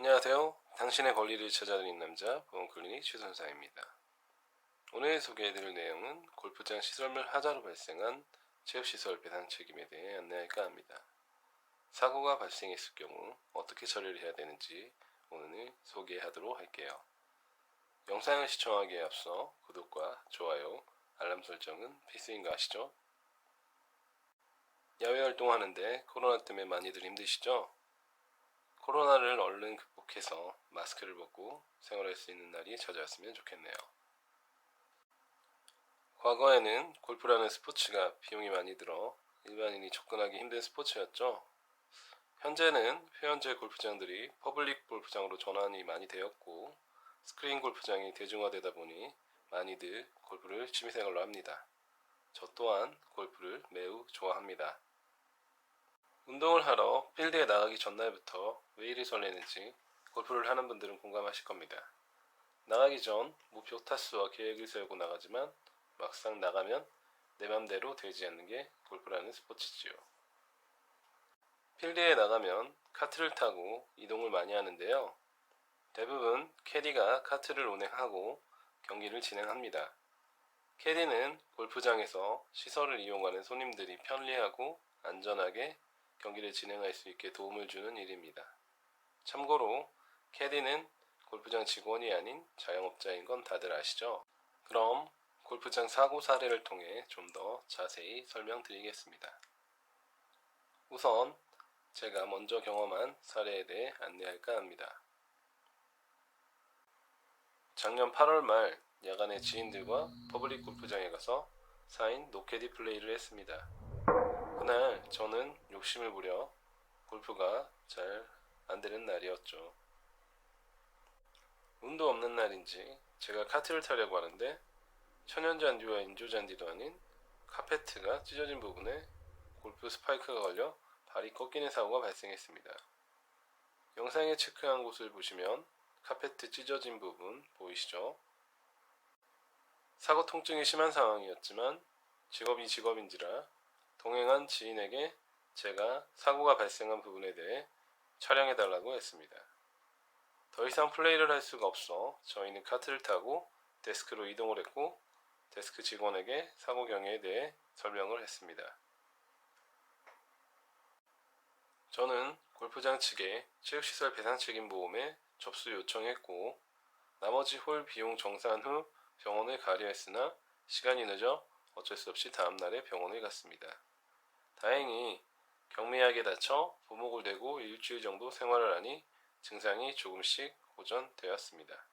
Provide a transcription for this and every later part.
안녕하세요. 당신의 권리를 찾아드린 남자 보험클리닉 최선사입니다. 오늘 소개해드릴 내용은 골프장 시설물 하자로 발생한 체육시설 배상 책임에 대해 안내할까 합니다. 사고가 발생했을 경우 어떻게 처리를 해야 되는지 오늘 소개하도록 할게요. 영상을 시청하기에 앞서 구독과 좋아요, 알람 설정은 필수인 거 아시죠? 야외 활동하는데 코로나 때문에 많이들 힘드시죠? 코로나를 얼른 극복해서 마스크를 벗고 생활할 수 있는 날이 찾아왔으면 좋겠네요. 과거에는 골프라는 스포츠가 비용이 많이 들어 일반인이 접근하기 힘든 스포츠였죠. 현재는 회원제 골프장들이 퍼블릭 골프장으로 전환이 많이 되었고 스크린 골프장이 대중화되다 보니 많이들 골프를 취미생활로 합니다. 저 또한 골프를 매우 좋아합니다. 운동을 하러 필드에 나가기 전날부터 왜 이리 설레는지 골프를 하는 분들은 공감하실 겁니다. 나가기 전 목표 타수와 계획을 세우고 나가지만 막상 나가면 내 맘대로 되지 않는 게 골프라는 스포츠지요. 필드에 나가면 카트를 타고 이동을 많이 하는데요. 대부분 캐디가 카트를 운행하고 경기를 진행합니다. 캐디는 골프장에서 시설을 이용하는 손님들이 편리하고 안전하게 경기를 진행할 수 있게 도움을 주는 일입니다. 참고로 캐디는 골프장 직원이 아닌 자영업자인 건 다들 아시죠? 그럼 골프장 사고 사례를 통해 좀 더 자세히 설명드리겠습니다. 우선 제가 먼저 경험한 사례에 대해 안내할까 합니다. 작년 8월 말 야간에 지인들과 퍼블릭 골프장에 가서 4인 노캐디 플레이를 했습니다. 그날 저는 욕심을 부려 골프가 잘 안되는 날이었죠. 운도 없는 날인지 제가 카트를 타려고 하는데 천연잔디와 인조잔디도 아닌 카페트가 찢어진 부분에 골프 스파이크가 걸려 발이 꺾이는 사고가 발생했습니다. 영상에 체크한 곳을 보시면 카페트 찢어진 부분 보이시죠? 사고 통증이 심한 상황이었지만 직업이 직업인지라 동행한 지인에게 제가 사고가 발생한 부분에 대해 촬영해달라고 했습니다. 더 이상 플레이를 할 수가 없어 저희는 카트를 타고 데스크로 이동을 했고 데스크 직원에게 사고 경위에 대해 설명을 했습니다. 저는 골프장 측에 체육시설 배상 책임 보험에 접수 요청했고 나머지 홀 비용 정산 후 병원을 가려 했으나 시간이 늦어 어쩔 수 없이 다음날에 병원을 갔습니다. 다행히 경미하게 다쳐 보목을 대고 일주일 정도 생활을 하니 증상이 조금씩 호전되었습니다.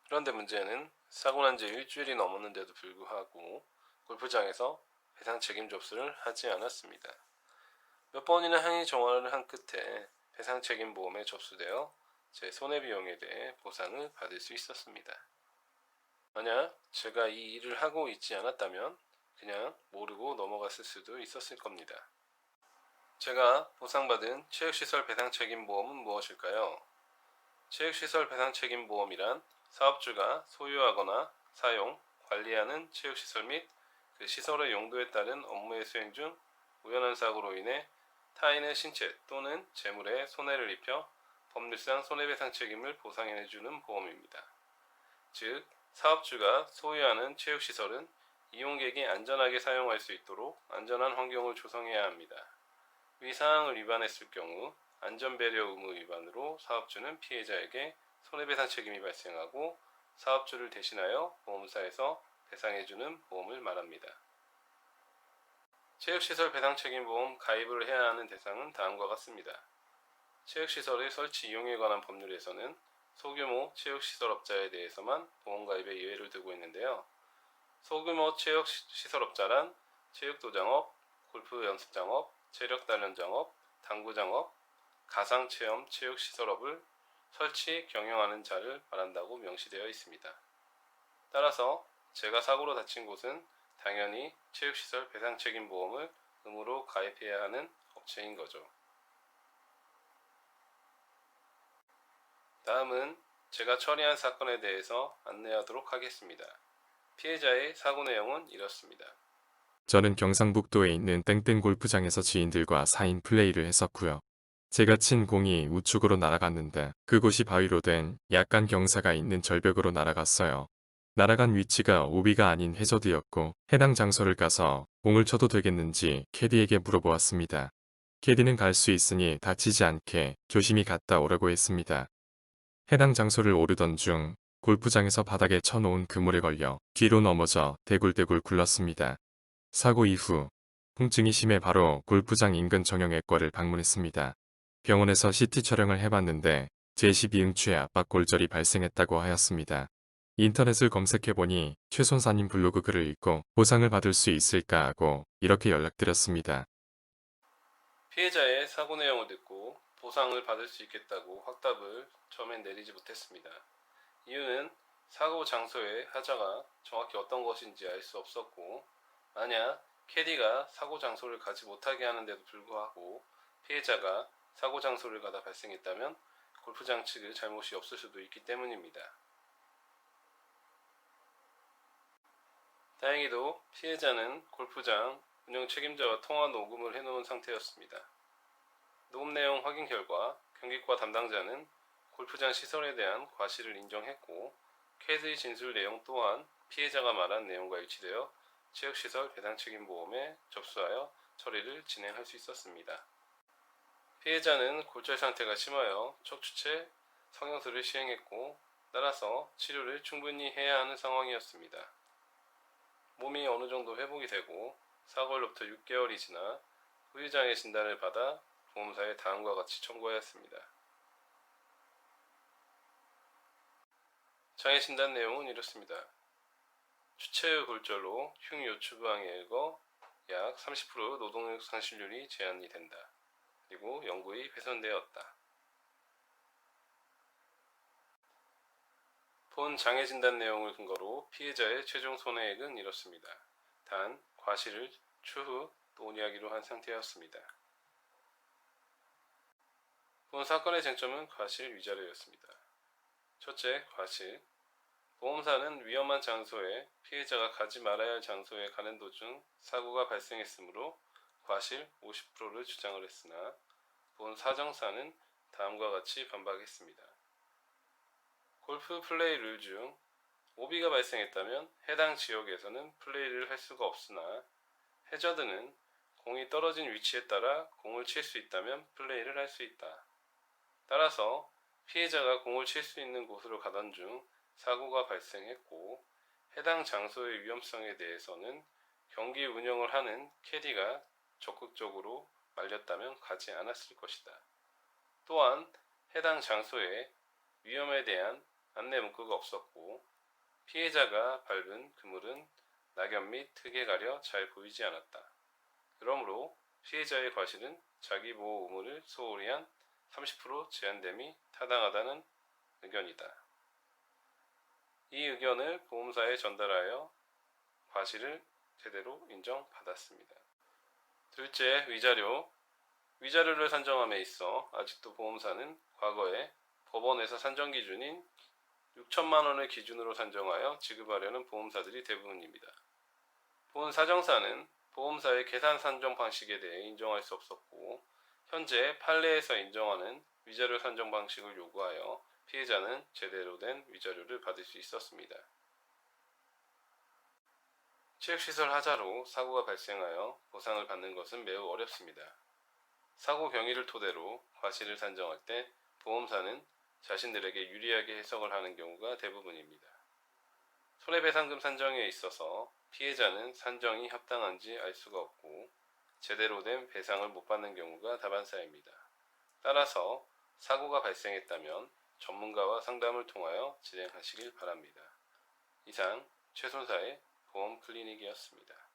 그런데 문제는 사고 난 지 일주일이 넘었는데도 불구하고 골프장에서 배상 책임 접수를 하지 않았습니다. 몇 번이나 항의 전화를 한 끝에 배상 책임 보험에 접수되어 제 손해비용에 대해 보상을 받을 수 있었습니다. 만약 제가 이 일을 하고 있지 않았다면 그냥 모르고 넘어갔을 수도 있었을 겁니다. 제가 보상받은 체육시설 배상 책임 보험은 무엇일까요? 체육시설 배상 책임 보험이란 사업주가 소유하거나 사용, 관리하는 체육시설 및 그 시설의 용도에 따른 업무의 수행 중 우연한 사고로 인해 타인의 신체 또는 재물에 손해를 입혀 법률상 손해배상 책임을 보상해주는 보험입니다. 즉, 사업주가 소유하는 체육시설은 이용객이 안전하게 사용할 수 있도록 안전한 환경을 조성해야 합니다. 위 사항을 위반했을 경우 안전배려 의무 위반으로 사업주는 피해자에게 손해배상 책임이 발생하고 사업주를 대신하여 보험사에서 배상해주는 보험을 말합니다. 체육시설 배상책임보험 가입을 해야 하는 대상은 다음과 같습니다. 체육시설의 설치 이용에 관한 법률에서는 소규모 체육시설업자에 대해서만 보험가입에 예외를 두고 있는데요. 소규모 체육시설업자란 체육도장업, 골프연습장업, 체력단련장업, 당구장업, 가상체험 체육시설업을 설치, 경영하는 자를 말한다고 명시되어 있습니다. 따라서 제가 사고로 다친 곳은 당연히 체육시설 배상책임보험을 의무로 가입해야 하는 업체인 거죠. 다음은 제가 처리한 사건에 대해서 안내하도록 하겠습니다. 피해자의 사고 내용은 이렇습니다. 저는 경상북도에 있는 땡땡 골프장에서 지인들과 4인 플레이를 했었고요. 제가 친 공이 우측으로 날아갔는데 그곳이 바위로 된 약간 경사가 있는 절벽으로 날아갔어요. 날아간 위치가 오비가 아닌 해저드였고 해당 장소를 가서 공을 쳐도 되겠는지 캐디에게 물어보았습니다. 캐디는 갈 수 있으니 다치지 않게 조심히 갔다 오라고 했습니다. 해당 장소를 오르던 중 골프장에서 바닥에 쳐놓은 그물에 걸려 뒤로 넘어져 대굴대굴 굴렀습니다. 사고 이후 통증이 심해 바로 골프장 인근 정형외과를 방문했습니다. 병원에서 CT 촬영을 해봤는데 제12응추의 압박 골절이 발생했다고 하였습니다. 인터넷을 검색해보니 최선사님 블로그 글을 읽고 보상을 받을 수 있을까 하고 이렇게 연락드렸습니다. 피해자의 사고 내용을 듣고 보상을 받을 수 있겠다고 확답을 처음엔 내리지 못했습니다. 이유는 사고 장소의 하자가 정확히 어떤 것인지 알 수 없었고, 만약 캐디가 사고 장소를 가지 못하게 하는데도 불구하고 피해자가 사고 장소를 가다 발생했다면 골프장 측의 잘못이 없을 수도 있기 때문입니다. 다행히도 피해자는 골프장 운영 책임자와 통화 녹음을 해놓은 상태였습니다. 녹음 내용 확인 결과 경기과 담당자는 골프장 시설에 대한 과실을 인정했고, 캐디의 진술 내용 또한 피해자가 말한 내용과 일치되어 체육시설 배상책임보험에 접수하여 처리를 진행할 수 있었습니다. 피해자는 골절 상태가 심하여 척추체 성형술을 시행했고, 따라서 치료를 충분히 해야 하는 상황이었습니다. 몸이 어느 정도 회복이 되고 사고로부터 6개월이 지나 후유장애 진단을 받아 보험사에 다음과 같이 청구하였습니다. 장애 진단 내용은 이렇습니다. 추체의 골절로 흉요추부항에 일거 약 30% 노동력 상실률이 제한이 된다. 그리고 영구히 훼손되었다. 본 장애 진단 내용을 근거로 피해자의 최종 손해액은 이렇습니다. 단 과실을 추후 논의하기로 한 상태였습니다. 본 사건의 쟁점은 과실 위자료였습니다. 첫째, 과실. 보험사는 위험한 장소에 피해자가 가지 말아야 할 장소에 가는 도중 사고가 발생했으므로 과실 50%를 주장을 했으나 본 사정사는 다음과 같이 반박했습니다. 골프 플레이 룰 중 오비가 발생했다면 해당 지역에서는 플레이를 할 수가 없으나 해저드는 공이 떨어진 위치에 따라 공을 칠 수 있다면 플레이를 할 수 있다. 따라서 피해자가 공을 칠 수 있는 곳으로 가던 중 사고가 발생했고, 해당 장소의 위험성에 대해서는 경기 운영을 하는 캐디가 적극적으로 말렸다면 가지 않았을 것이다. 또한 해당 장소에 위험에 대한 안내 문구가 없었고, 피해자가 밟은 그물은 낙엽 및 흙에 가려 잘 보이지 않았다. 그러므로 피해자의 과실은 자기 보호 의무를 소홀히 한 30% 제한됨이 타당하다는 의견이다. 이 의견을 보험사에 전달하여 과실을 제대로 인정받았습니다. 둘째, 위자료. 위자료를 산정함에 있어 아직도 보험사는 과거에 법원에서 산정 기준인 6천만 원을 기준으로 산정하여 지급하려는 보험사들이 대부분입니다. 본 사정사는 보험사의 계산 산정 방식에 대해 인정할 수 없었고, 현재 판례에서 인정하는 위자료 산정 방식을 요구하여 피해자는 제대로 된 위자료를 받을 수 있었습니다. 체육시설 하자로 사고가 발생하여 보상을 받는 것은 매우 어렵습니다. 사고 경위를 토대로 과실을 산정할 때 보험사는 자신들에게 유리하게 해석을 하는 경우가 대부분입니다. 손해배상금 산정에 있어서 피해자는 산정이 합당한지 알 수가 없고 제대로 된 배상을 못 받는 경우가 다반사입니다. 따라서 사고가 발생했다면 전문가와 상담을 통하여 진행하시길 바랍니다. 이상 최선사의 보험 클리닉이었습니다.